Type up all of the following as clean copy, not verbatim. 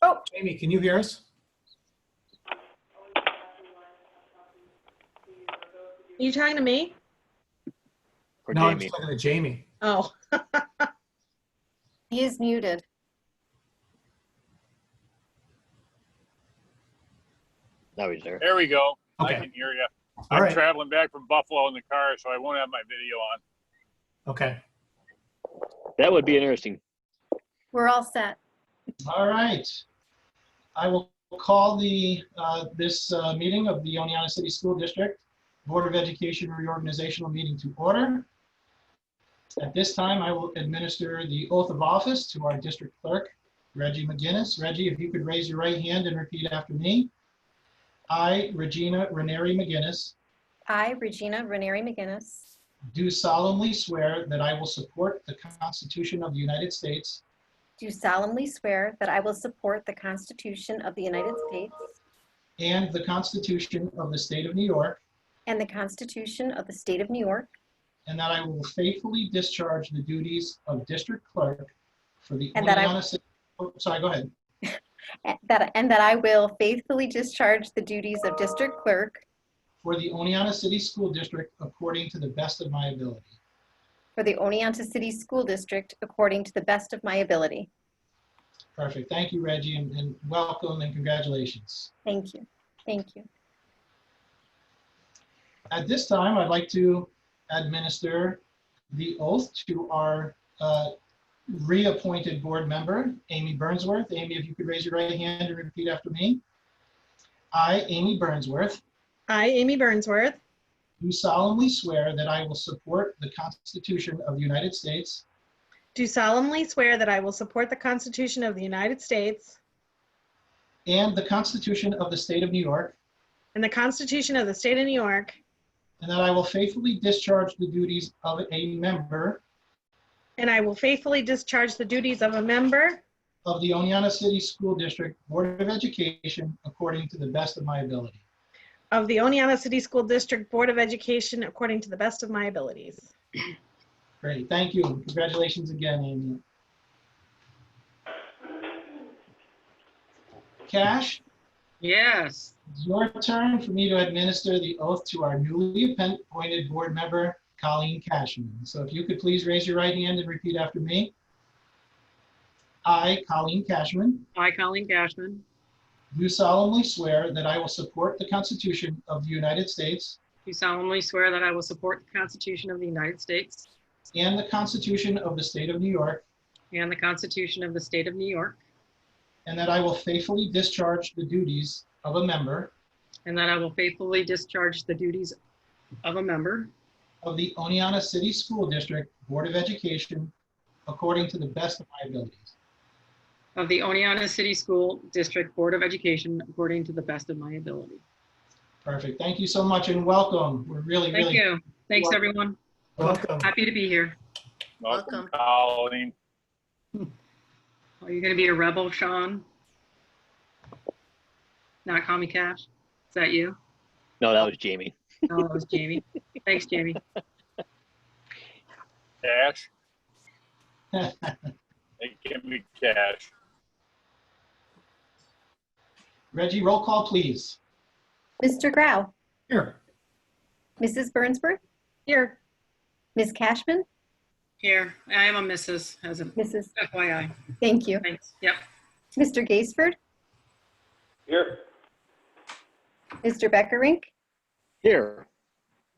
Oh, Amy, can you hear us? you talking to me? Or No, I'm Jamie. just talking to Jamie. Oh, He is muted. Now he's there. There we go. Okay. I can hear you. All I'm right. traveling back from Buffalo in the car, so I won't have my video on. Okay. That would be interesting. We're all set. All right. I will call this meeting of the Oneonta City School District Board of Education reorganizational meeting to order. At this time, I will administer the oath of office to our district clerk, Reggie McGinnis. Reggie, if you could raise your right hand and repeat after me. I, Regina Ranieri McGinnis, I, Regina Ranieri McGinnis, do solemnly swear that I will support the Constitution of the United States do solemnly swear that I will support the Constitution of the United States and the Constitution of the State of New York, and the Constitution of the State of New York, and that I will faithfully discharge the duties of district clerk for the And that I- Oneonta City. Oh, sorry, go ahead. and that I will faithfully discharge the duties of district clerk For the Oneonta City School District according to the best of my ability. for the Oneonta City School District according to the best of my ability. Perfect. Thank you, Reggie, and welcome and congratulations. Thank you. Thank you. At this time, I'd like to administer the oath to our reappointed board member, Amy Burnsworth. Amy, if you could raise your right hand and repeat after me. I, Amy Burnsworth, I, Amy Burnsworth, do solemnly swear that I will support the Constitution of the United States do solemnly swear that I will support the Constitution of the United States and the Constitution of the State of New York, and the Constitution of the State of New York, and that I will faithfully discharge the duties of a member and I will faithfully discharge the duties of a member of the Oneonta City School District Board of Education according to the best of my ability. of the Oneonta City School District Board of Education according to the best of my abilities. Great, thank you. Congratulations again, Amy. Cash, Yes, it's your turn for me to administer the oath to our newly appointed board member, Colleen Cashman. So if you could please raise your right hand and repeat after me. I, Colleen Cashman, I, Colleen Cashman, do solemnly swear that I will support the Constitution of the United States do solemnly swear that I will support the Constitution of the United States and the Constitution of the State of New York, and the Constitution of the State of New York, and that I will faithfully discharge the duties of a member and that I will faithfully discharge the duties of a member of the Oneonta City School District Board of Education according to the best of my abilities. of the Oneonta City School District Board of Education according to the best of my ability. Perfect. Thank you so much and welcome. We're really, Thank really you. Thanks, welcome. everyone. Welcome. Happy to be here. Welcome, Colleen. Are you going to be a rebel, Sean? Not call me Cash? Is that you? No, that was Jamie. No, that was Jamie. Thanks, Jamie. Cash. Hey, give me cash. Reggie, roll call, please. Mr. Grau, Here. Mrs. Burnsworth, Here, Ms. Cashman, Here, I am a Mrs. as a Mrs. FYI. Thank you. Thanks. Yep. Mr. Gaisford, Here. Mr. Beckerink, Here.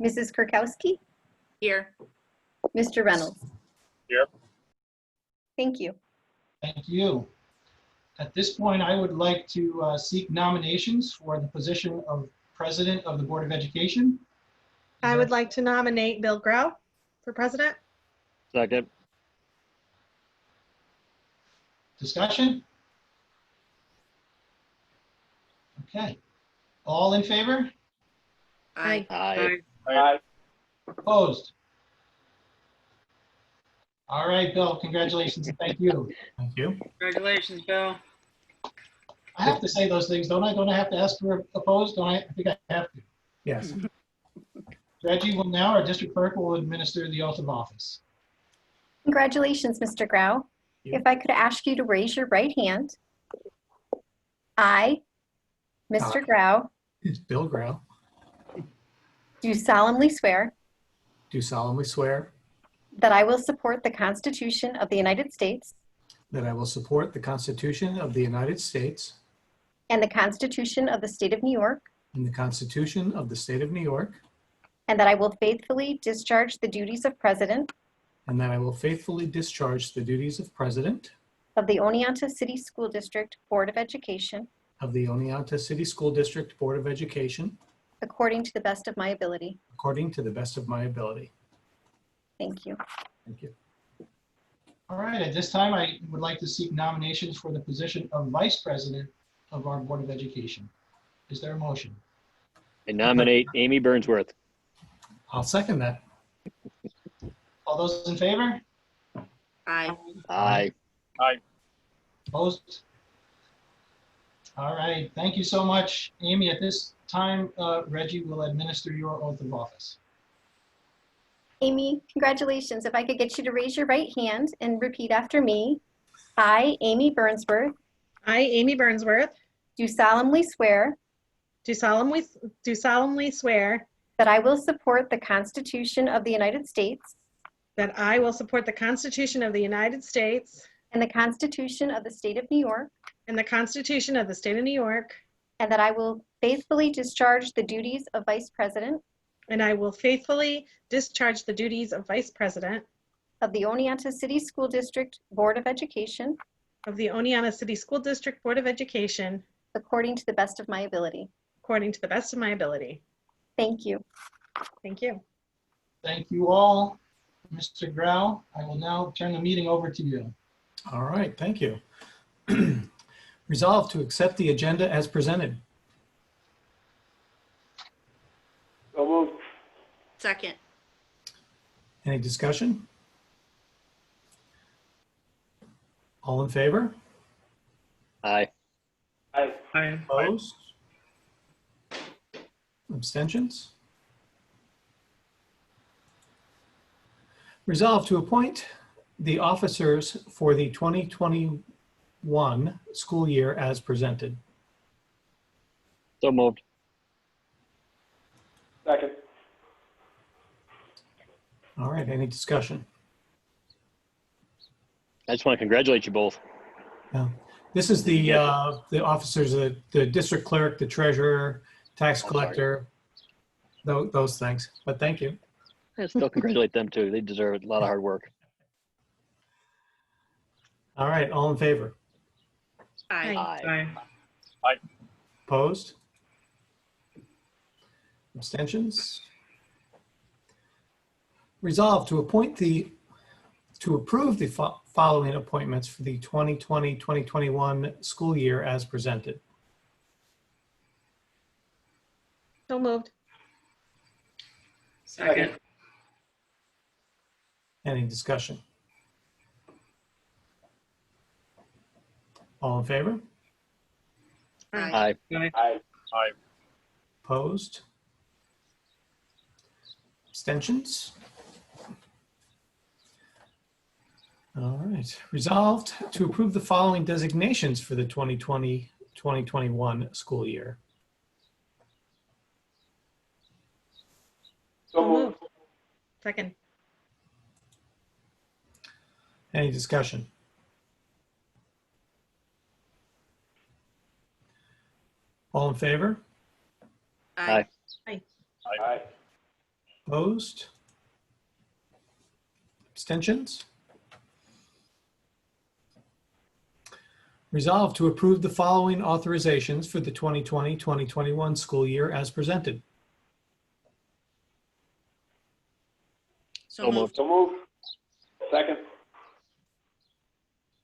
Mrs. Kurkowski, here. Mr. Reynolds. Here. Thank you. Thank you. At this point, I would like to seek nominations for the position of President of the Board of Education. I would like to nominate Bill Grau for president. Second. Discussion? Okay. All in favor? Aye. Aye. Aye. Opposed? All right, Bill, congratulations and thank you. Thank you. Congratulations, Bill. I have to say those things, don't I? Don't I have to ask for opposed? Don't I? I think I have to. Yes. Reggie will now, our district clerk will administer the oath of office. Congratulations, Mr. Grau. you. If I could ask you to raise your right hand I, Mr. Grau, It's Bill Grau. do solemnly swear Do solemnly swear that I will support the Constitution of the United States that I will support the Constitution of the United States and the Constitution of the State of New York, and the Constitution of the State of New York, and that I will faithfully discharge the duties of President and that I will faithfully discharge the duties of President of the Oneonta City School District Board of Education of the Oneonta City School District Board of Education according to the best of my ability. according to the best of my ability. Thank you. Thank you. All right, at this time, I would like to seek nominations for the position of Vice President of our Board of Education. Is there a motion? I nominate Amy Burnsworth. I'll second that. All those in favor? Aye. Aye. Opposed? All right, thank you so much. Amy, at this time, Reggie will administer your oath of office. Amy, congratulations. If I could get you to raise your right hand and repeat after me. I, Amy Burnsworth, I, Amy Burnsworth, do solemnly swear do solemnly swear that I will support the Constitution of the United States that I will support the Constitution of the United States and the Constitution of the State of New York, and the Constitution of the State of New York, and that I will faithfully discharge the duties of Vice President and I will faithfully discharge the duties of Vice President of the Oneonta City School District Board of Education of the Oneonta City School District Board of Education according to the best of my ability. according to the best of my ability. Thank you. Thank you. Thank you all. Mr. Grau, I will now turn the meeting over to you. All right, thank you. Resolved to accept the agenda as presented. So moved. Second. Any discussion? All in favor? Aye. Aye. Aye. Opposed? Abstentions? Resolved to appoint the officers for the 2021 school year as presented. So moved. Second. All right, any discussion? I just want to congratulate you both. This is the officers, the district clerk, the treasurer, tax sorry. collector, those things. But thank you. I still congratulate them too. They deserve a lot of hard work. All right, all in favor? Aye. Opposed? Abstentions? Resolved to approve the following appointments for the 2020-2021 school year as presented. So moved. Second. Any discussion? All in favor? Aye. Aye. Aye. Opposed? Abstentions? All right. Resolved to approve the following designations for the 2020-2021 school year. So moved. Second. Any discussion? All in favor? Aye. Aye. Opposed? Abstentions? Resolved to approve the following authorizations for the 2020-2021 school year as presented. So moved. So moved. Second.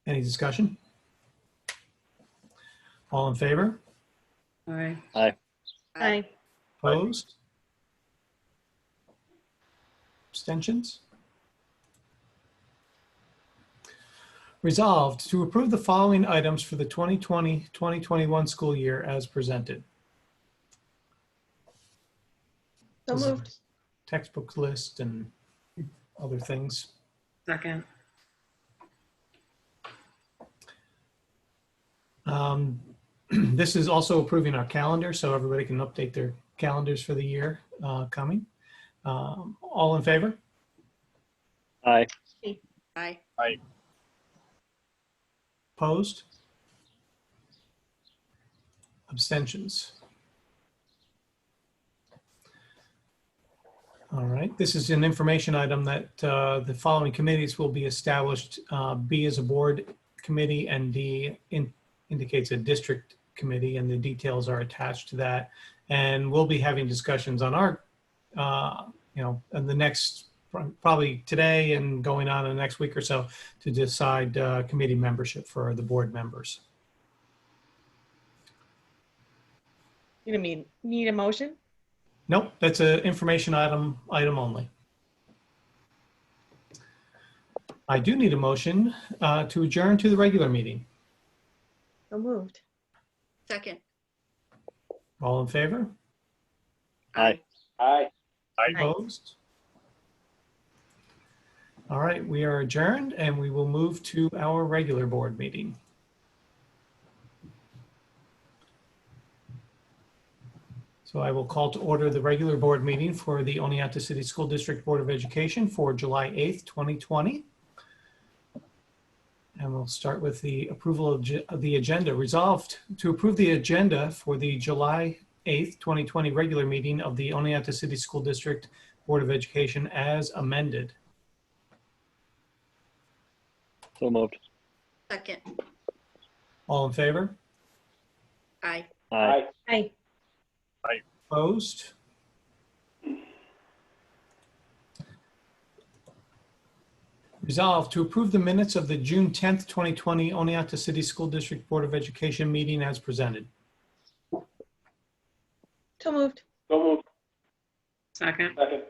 Any discussion? All in favor? Aye. Aye. Aye. Opposed? Abstentions? Resolved to approve the following items for the 2020-2021 school year as presented. So moved. Textbook list and other things. Second. This is also approving our calendar, so everybody can update their calendars for the year coming. All in favor? Aye. Aye. Opposed? Abstentions? All right, this is an information item that the following committees will be established. B is a board committee, and D indicates a district committee, and the details are attached to that. And we'll be having discussions on our, in the next, probably today and going on in the next week or so, to decide committee membership for the board members. You need a motion? Nope, that's an information item only. I do need a motion to adjourn to the regular meeting. So moved. Second. All in favor? Aye. Aye. Opposed? All right, we are adjourned and we will move to our regular board meeting. So I will call to order the regular board meeting for the Oneonta City School District Board of Education for July 8th, 2020. And we'll start with the approval of the agenda. Resolved to approve the agenda for the July 8th, 2020 regular meeting of the Oneonta City School District Board of Education as amended. So moved. Second. All in favor? Aye. Aye. Aye. Opposed? Resolved to approve the minutes of the June 10th, 2020 Oneonta City School District Board of Education meeting as presented. So moved. So moved. Second. Second.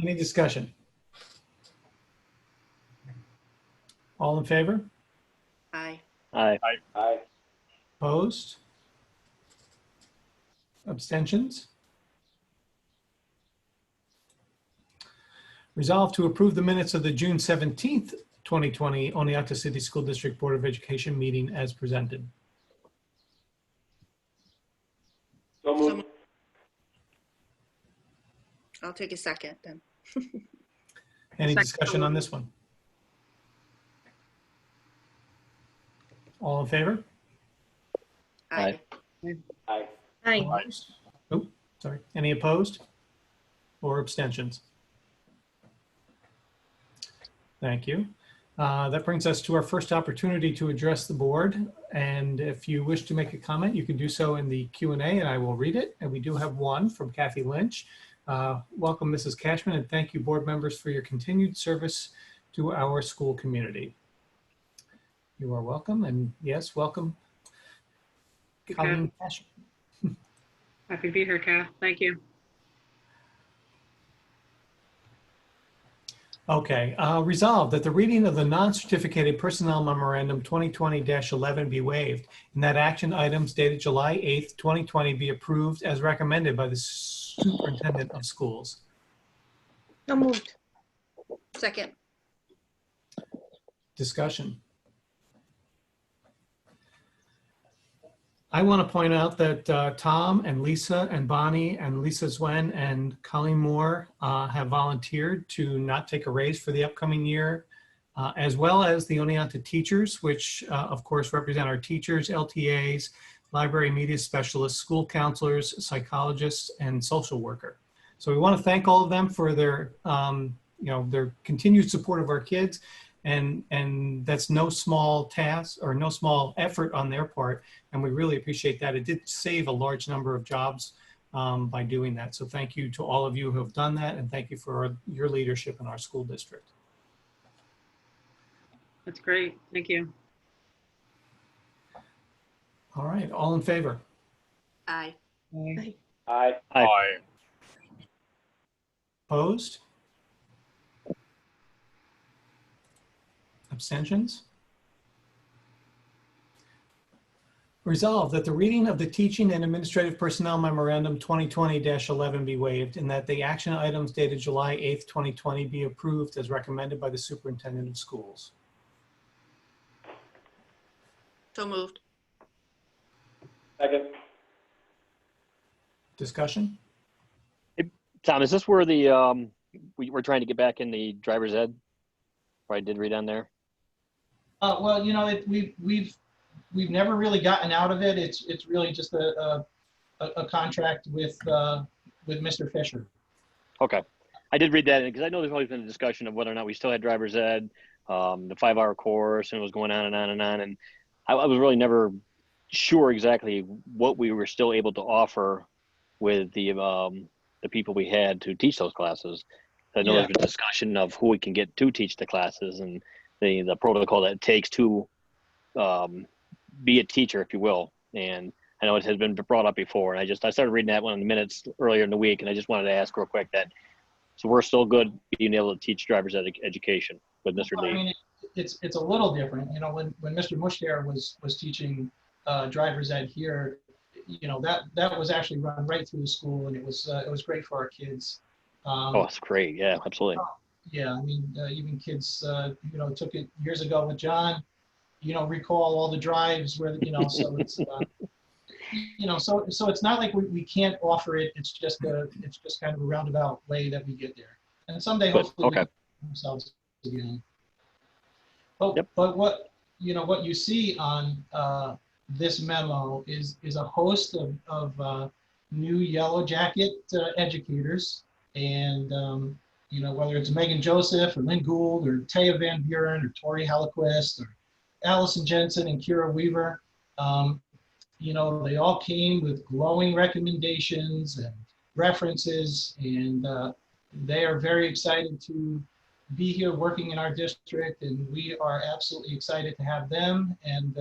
Any discussion? All in favor? Aye. Aye. Aye. Opposed? Abstentions? Resolved to approve the minutes of the June 17th, 2020 Oneonta City School District Board of Education meeting as presented. So moved. I'll take a second then. Any Second. discussion on this one? All in favor? Aye. Aye. Aye. Opposed? Oh, sorry. Any opposed or abstentions? Thank you. That brings us to our first opportunity to address the board. And if you wish to make a comment, you can do so in the Q&A and I will read it. And we do have one from Kathy Lynch. Welcome, Mrs. Cashman, and thank you, board members, for your continued service to our school community. You are welcome. And yes, welcome, Colleen Cashman. Happy to be here, Kath. Thank you. Okay, resolved that the reading of the non-certificated personnel memorandum 2020-11 be waived and that action items dated July 8th, 2020 be approved as recommended by the superintendent of schools. So moved. Second. Discussion. I want to point out that Tom and Lisa and Bonnie and Lisa Zwen and Colleen Moore have volunteered to not take a raise for the upcoming year, as well as the Oneonta teachers, which of course represent our teachers, LTAs, library media specialists, school counselors, psychologists, and social worker. So we want to thank all of them for their, their continued support of our kids. And that's no small task or no small effort on their part. And we really appreciate that. It did save a large number of jobs by doing that. So thank you to all of you who have done that. And thank you for your leadership in our school district. That's great. Thank you. All right, all in favor? Aye. Aye. Aye. Aye. Opposed? Abstentions? Resolved that the reading of the Teaching and Administrative Personnel Memorandum 2020-11 be waived and that the action items dated July 8th, 2020 be approved as recommended by the Superintendent of Schools. So moved. Second. Discussion? Tom, is this where the we're trying to get back in the driver's ed? Or I did read on there. Well, you know, we've never really gotten out of it. It's really just a contract with Mr. Fisher. Okay. I did read that because I know there's always been a discussion of whether or not we still had driver's ed, the 5-hour course, and it was going on and on and on. And I was really never sure exactly what we were still able to offer with the people we had to teach those classes. I know Yeah. there's been discussion of who we can get to teach the classes and the protocol that it takes to be a teacher, if you will. And I know it has been brought up before. And I started reading that one in the minutes earlier in the week, and I just wanted to ask real quick that. So we're still good being able to teach driver's education with Mr. Well, I Lee. mean, it's a little different. You know, when Mr. Mushtare was teaching driver's ed here, you know, that was actually run right through the school, and it was great for our kids. Oh, it's great. Yeah, absolutely. Yeah, I mean, even kids, you know, took it years ago with John, you know, recall all the drives where, you know, so it's, you know, so it's not like we can't offer it. It's just kind of a roundabout way that we get there. And someday, Good. hopefully, Okay. we can ourselves again. But, Yep. but what you see on this memo is a host of new Yellow Jacket educators. And, you know, whether it's Megan Joseph or Lynn Gould or Taya Van Buren or Tori Hallequist or Allison Jensen and Kira Weaver, you know, they all came with glowing recommendations and references, and they are very excited to be here working in our district, and we are absolutely excited to have them. And,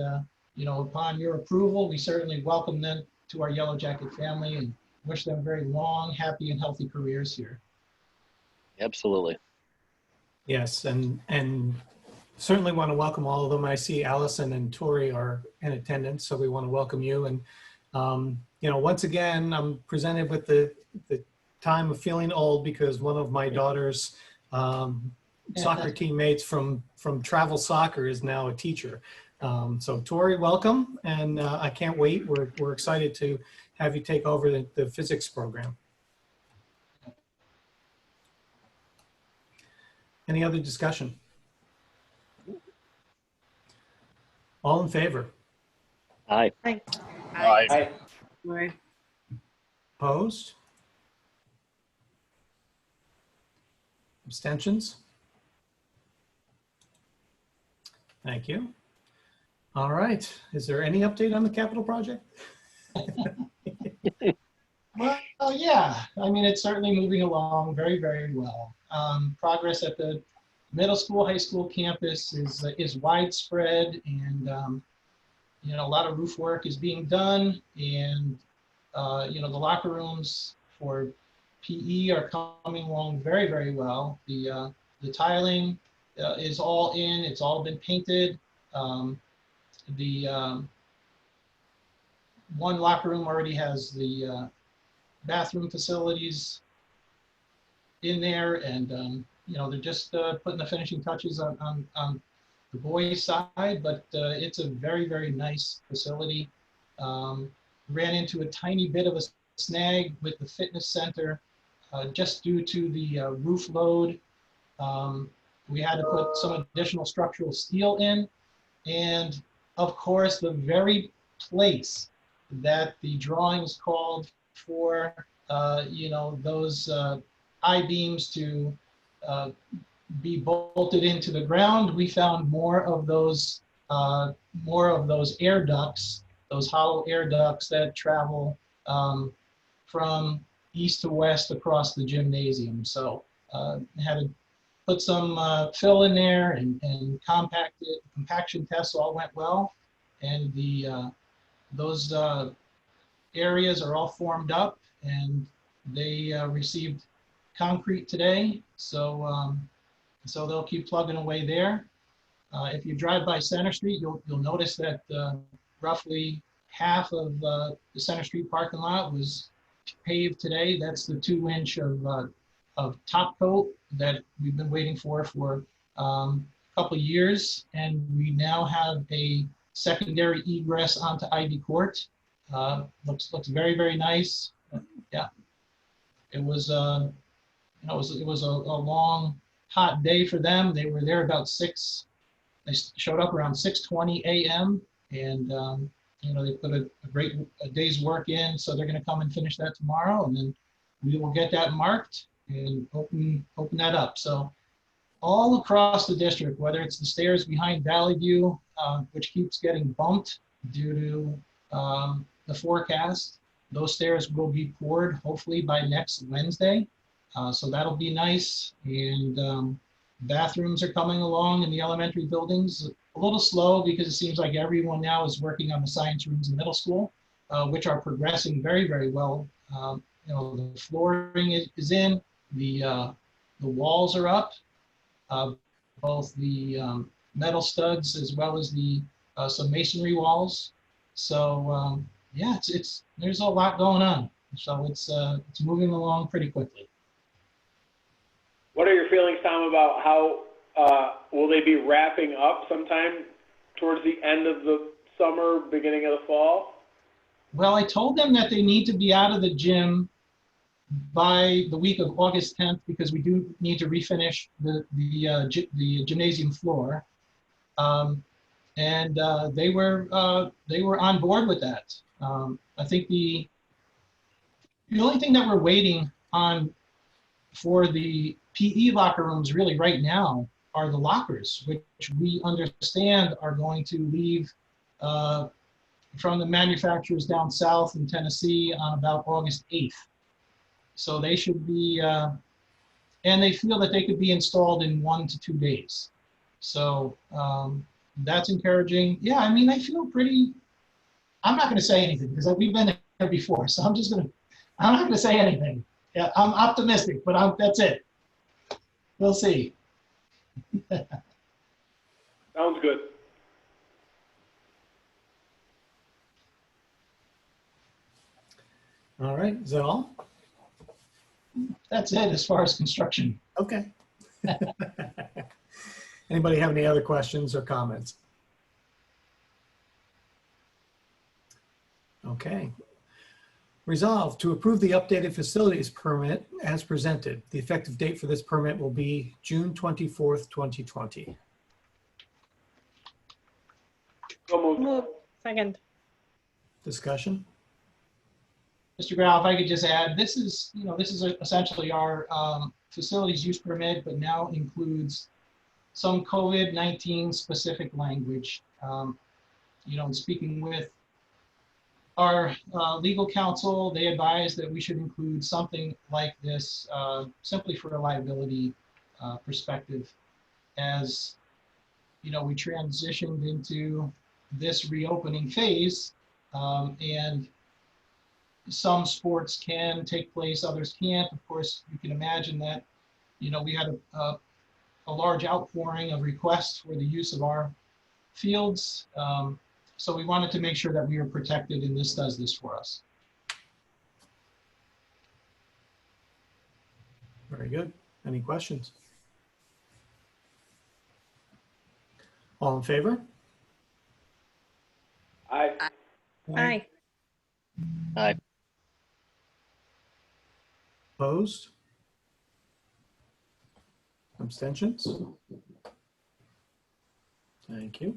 you know, upon your approval, we certainly welcome them to our Yellow Jacket family and wish them very long, happy, and healthy careers here. Absolutely. Yes, and certainly want to welcome all of them. I see Allison and Tori are in attendance, so we want to welcome you. And, you know, once again, I'm presented with the time of feeling old because one of my daughter's soccer teammates from travel soccer is now a teacher. So Tori, welcome. And I can't wait. We're excited to have you take over the physics program. Any other discussion? All in favor? Aye. Aye. Aye. Aye. Opposed? Abstentions? Thank you. All right. Is there any update on the capital project? Well, yeah, I mean, it's certainly moving along very, very well. Progress at the middle school, high school campus is widespread, and you know, a lot of roof work is being done, and you know, the locker rooms for PE are coming along very, very well. The tiling is all in; it's all been painted. The one locker room already has the bathroom facilities in there, and you know, they're just putting the finishing touches on the boys' side, but it's a very, very nice facility. Ran into a tiny bit of a snag with the fitness center just due to the roof load. We had to put some additional structural steel in, and of course, the very place that the drawings called for, you know, those I-beams to be bolted into the ground, we found more of those air ducts, those hollow air ducts that travel from east to west across the gymnasium. So had to put some fill in there and compact it. Compaction tests all went well, and those areas are all formed up, and they received concrete today. So so they'll keep plugging away there. If you drive by Center Street, you'll notice that roughly half of the Center Street parking lot was paved today. That's the 2-inch of top coat that we've been waiting for a couple of years, and we now have a secondary egress onto Ivy Court. Looks very, very nice. Yeah, it was you know, it was a long, hot day for them. They were there about 6. They showed up around 6:20 a.m. and you know, they put a great day's work in. So they're going to come and finish that tomorrow, and then we will get that marked and open that up. So all across the district, whether it's the stairs behind Valley View, which keeps getting bumped due to the forecast, those stairs will be poured hopefully by next Wednesday. So that'll be nice. And bathrooms are coming along in the elementary buildings. A little slow because it seems like everyone now is working on the science rooms in middle school, which are progressing very, very well. You know, the flooring is in, the walls are up, both the metal studs as well as the some masonry walls. So yeah, there's a lot going on. So it's moving along pretty quickly. What are your feelings, Tom, about how will they be wrapping up sometime towards the end of the summer, beginning of the fall? Well, I told them that they need to be out of the gym by the week of August 10th because we do need to refinish the gymnasium floor, and they were on board with that. I think the only thing that we're waiting on for the PE locker rooms really right now are the lockers, which we understand are going to leave from the manufacturers down south in Tennessee on about August 8th. So they should be, and they feel that they could be installed in 1 to 2 days. So that's encouraging. Yeah, I mean, I feel pretty, I'm not gonna say anything because we've been there before. So I'm not gonna say anything. Yeah, I'm optimistic, but that's it. We'll see. Sounds good. All right, is that all? That's it as far as construction. Okay. Anybody have any other questions or comments? Okay. Resolved to approve the updated facilities permit as presented. The effective date for this permit will be June 24th, 2020. So moved. Move. Second. Discussion? Mr. Grau, if I could just add, this is essentially our facilities use permit, but now includes some COVID-19 specific language. In speaking with our legal counsel, they advised that we should include something like this simply for a liability perspective as, we transitioned into this reopening phase, and some sports can take place, others can't. Of course, you can imagine that, we had a large outpouring of requests for the use of our fields. So we wanted to make sure that we are protected, and this does this for us. Very good. Any questions? All in favor? Aye. Aye. Aye. Opposed? Abstentions? Thank you.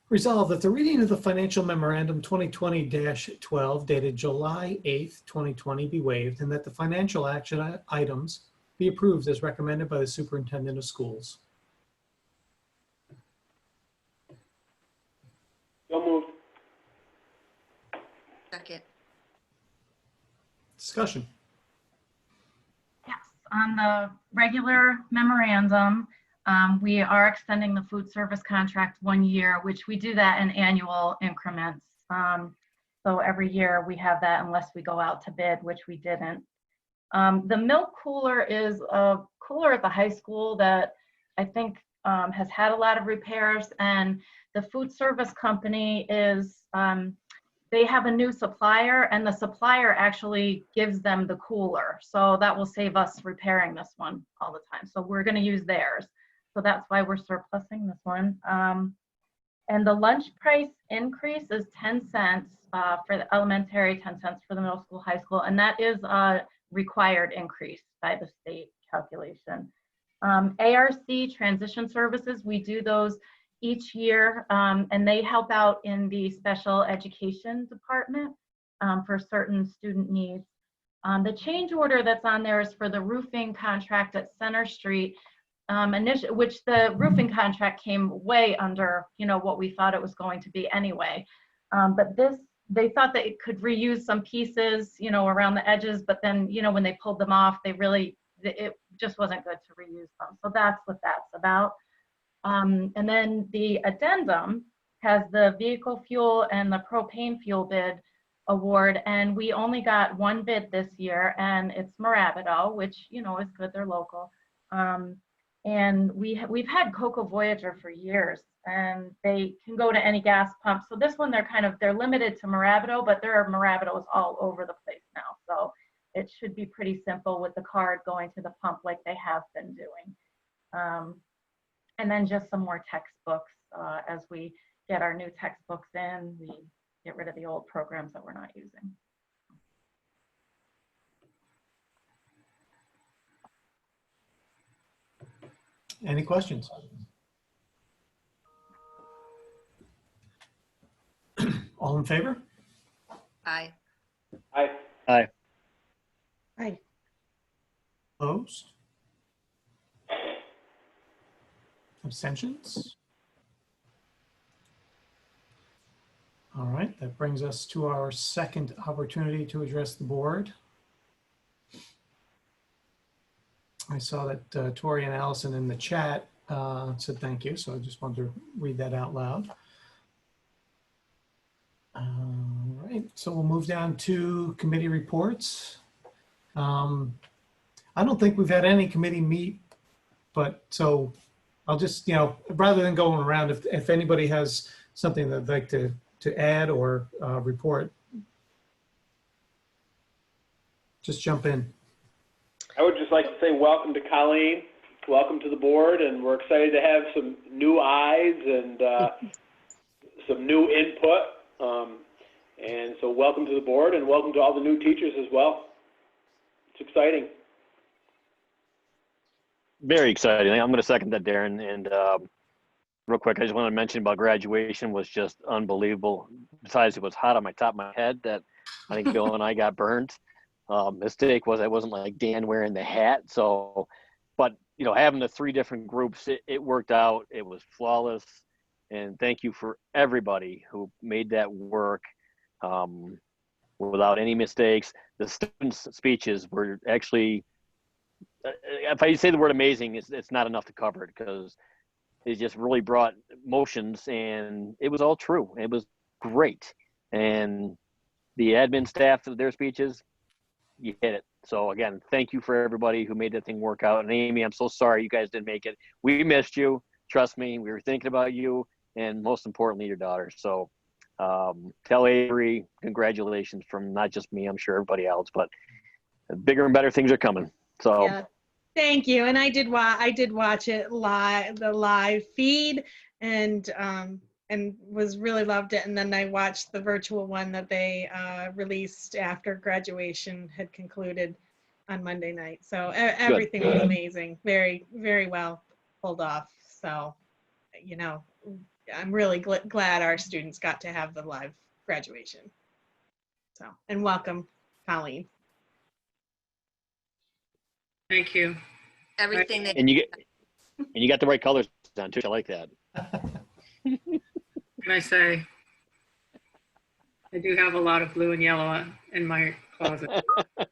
Resolved that the reading of the financial memorandum 2020-12 dated July 8th, 2020 be waived, and that the financial action items be approved as recommended by the superintendent of schools. So moved. Second. Discussion. Yes, on the regular memorandum, we are extending the food service contract 1 year, which we do that in annual increments. So every year we have that unless we go out to bid, which we didn't. The milk cooler is a cooler at the high school that I think has had a lot of repairs, and the food service company is, they have a new supplier, and the supplier actually gives them the cooler. So that will save us repairing this one all the time. So we're going to use theirs. So that's why we're surplusing this one. And the lunch price increase is 10 cents for the elementary, 10 cents for the middle school, high school, and that is a required increase by the state calculation. ARC transition services, we do those each year, and they help out in the special education department for certain student needs. The change order that's on there is for the roofing contract at Center Street, which the roofing contract came way under, what we thought it was going to be anyway. But they thought that it could reuse some pieces, around the edges, but then, when they pulled them off, it just wasn't good to reuse them. So that's what that's about. And then the addendum has the vehicle fuel and the propane fuel bid award, and we only got one bid this year, and it's Marabido, which is good, they're local. And we've had Cocoa Voyager for years, and they can go to any gas pump. So this one they're limited to Marabido, but there are Marabidos all over the place now. So it should be pretty simple with the card going to the pump like they have been doing. And then just some more textbooks as we get our new textbooks in, we get rid of the old programs that we're not using. Any questions? All in favor? Aye. Aye. Aye. Aye. Opposed? Abstentions? All right, that brings us to our second opportunity to address the board. I saw that Tori and Allison in the chat said thank you, so I just wanted to read that out loud. All right, so we'll move down to committee reports. I don't think we've had any committee meet, but so I'll just, rather than going around, if anybody has something they'd like to add or report, just jump in. I would just like to say welcome to Colleen, welcome to the board, and we're excited to have some new eyes and some new input. And so welcome to the board, and welcome to all the new teachers as well. It's exciting. Very exciting. I'm going to second that, Darren. And real quick, I just want to mention about graduation was just unbelievable. Besides, it was hot on my top of my head that I think Bill and I got burned. Mistake was I wasn't like Dan wearing the hat. So, but having the three different groups, it worked out. It was flawless. And thank you for everybody who made that work without any mistakes. The students' speeches were actually, if I say the word amazing, it's not enough to cover it, because it just really brought emotions, and it was all true. It was great. And the admin staff of their speeches, you hit it. So again, thank you for everybody who made that thing work out. And Amy, I'm so sorry you guys didn't make it. We missed you. Trust me, we were thinking about you, and most importantly, your daughter. So tell Avery congratulations from not just me, I'm sure everybody else, but bigger and better things are coming. So Yeah. Thank you. And I did watch it live, the live feed, and was really loved it. And then I watched the virtual one that they released after graduation had concluded on Monday night. So everything was amazing. Very, very well pulled off. So, I'm really glad our students got to have the live graduation. So, and welcome, Colleen. Thank you. Everything that and you got the right colors on too. I like that. Can I say? I do have a lot of blue and yellow in my closet. I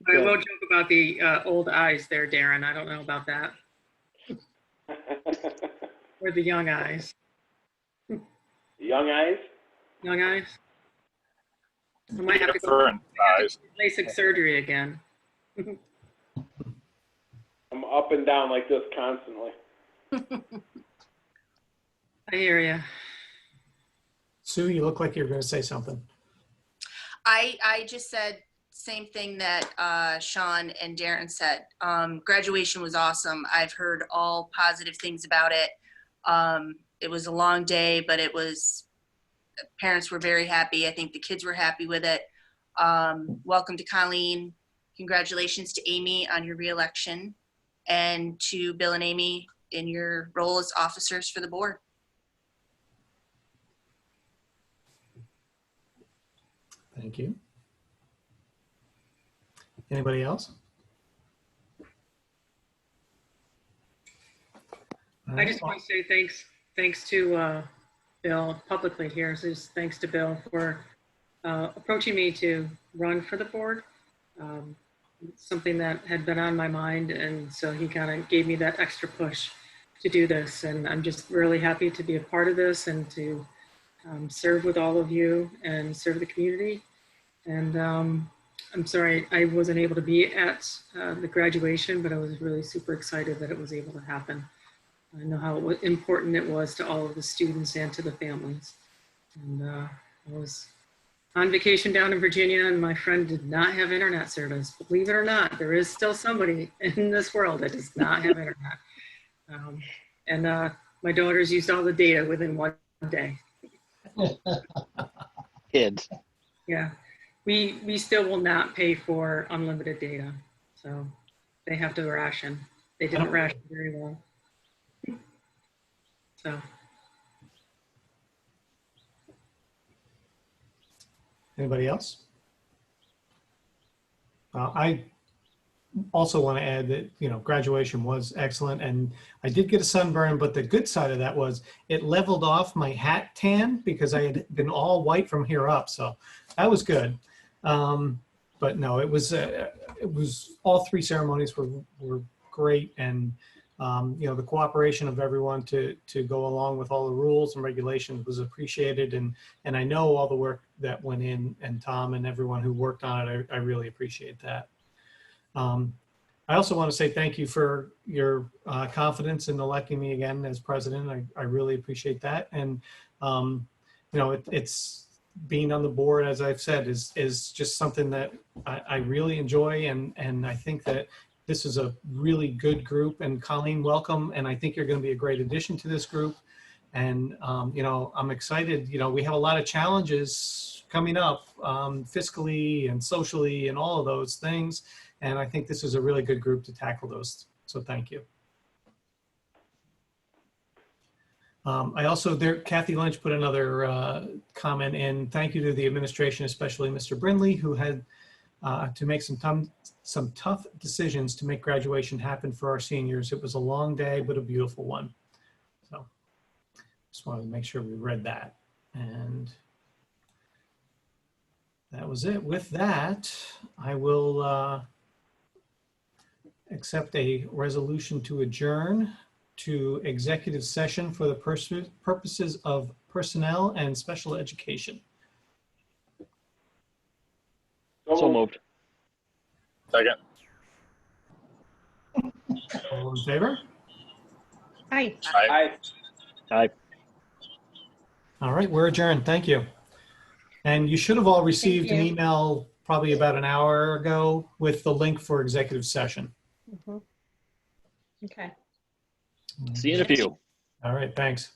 will joke about the old eyes there, Darren. I don't know about that. Or the young eyes. Young eyes? Young eyes? I might have to go LASIK surgery again. I'm up and down like this constantly. I hear you. Sue, you look like you're going to say something. I just said same thing that Sean and Darren said. Graduation was awesome. I've heard all positive things about it. It was a long day, but it was, parents were very happy. I think the kids were happy with it. Welcome to Colleen. Congratulations to Amy on your reelection, and to Bill and Amy in your role as officers for the board. Thank you. Anybody else? I just want to say thanks to Bill publicly here. So just thanks to Bill for approaching me to run for the board. It's something that had been on my mind, and so he kind of gave me that extra push to do this. And I'm just really happy to be a part of this and to serve with all of you and serve the community. And I'm sorry I wasn't able to be at the graduation, but I was really super excited that it was able to happen. I know how important it was to all of the students and to the families. And I was on vacation down in Virginia, and my friend did not have internet service. Believe it or not, there is still somebody in this world that does not have internet. My daughters used all the data within one day. Kids. Yeah, we still will not pay for unlimited data. So they have to ration. They didn't ration very well. So. Anybody else? I also want to add that, you know, graduation was excellent, and I did get a sunburn, but the good side of that was it leveled off my hat tan because I had been all white from here up, so that was good. But no, it was all three ceremonies were great, and you know, the cooperation of everyone to go along with all the rules and regulations was appreciated, and I know all the work that went in, and Tom and everyone who worked on it, I really appreciate that. I also want to say thank you for your confidence in electing me again as president. I really appreciate that, and you know, it's being on the board, as I've said, is just something that I really enjoy, and I think that this is a really good group. And Colleen, welcome. And I think you're going to be a great addition to this group. And, you know, I'm excited. You know, we have a lot of challenges coming up fiscally and socially and all of those things. And I think this is a really good group to tackle those. So thank you. I also, Kathy Lynch put another comment in. Thank you to the administration, especially Mr. Brindley, who had to make some tough decisions to make graduation happen for our seniors. It was a long day, but a beautiful one. So just wanted to make sure we read that. And that was it. With that, I will accept a resolution to adjourn to executive session for the purposes of personnel and special education. So moved. Second. All in favor? Hi. Aye. Aye. All right, we're adjourned. Thank you. And you should have all received an email probably about an hour ago with the link for executive session. Mm-hmm. Okay. See you in a few. All right, thanks.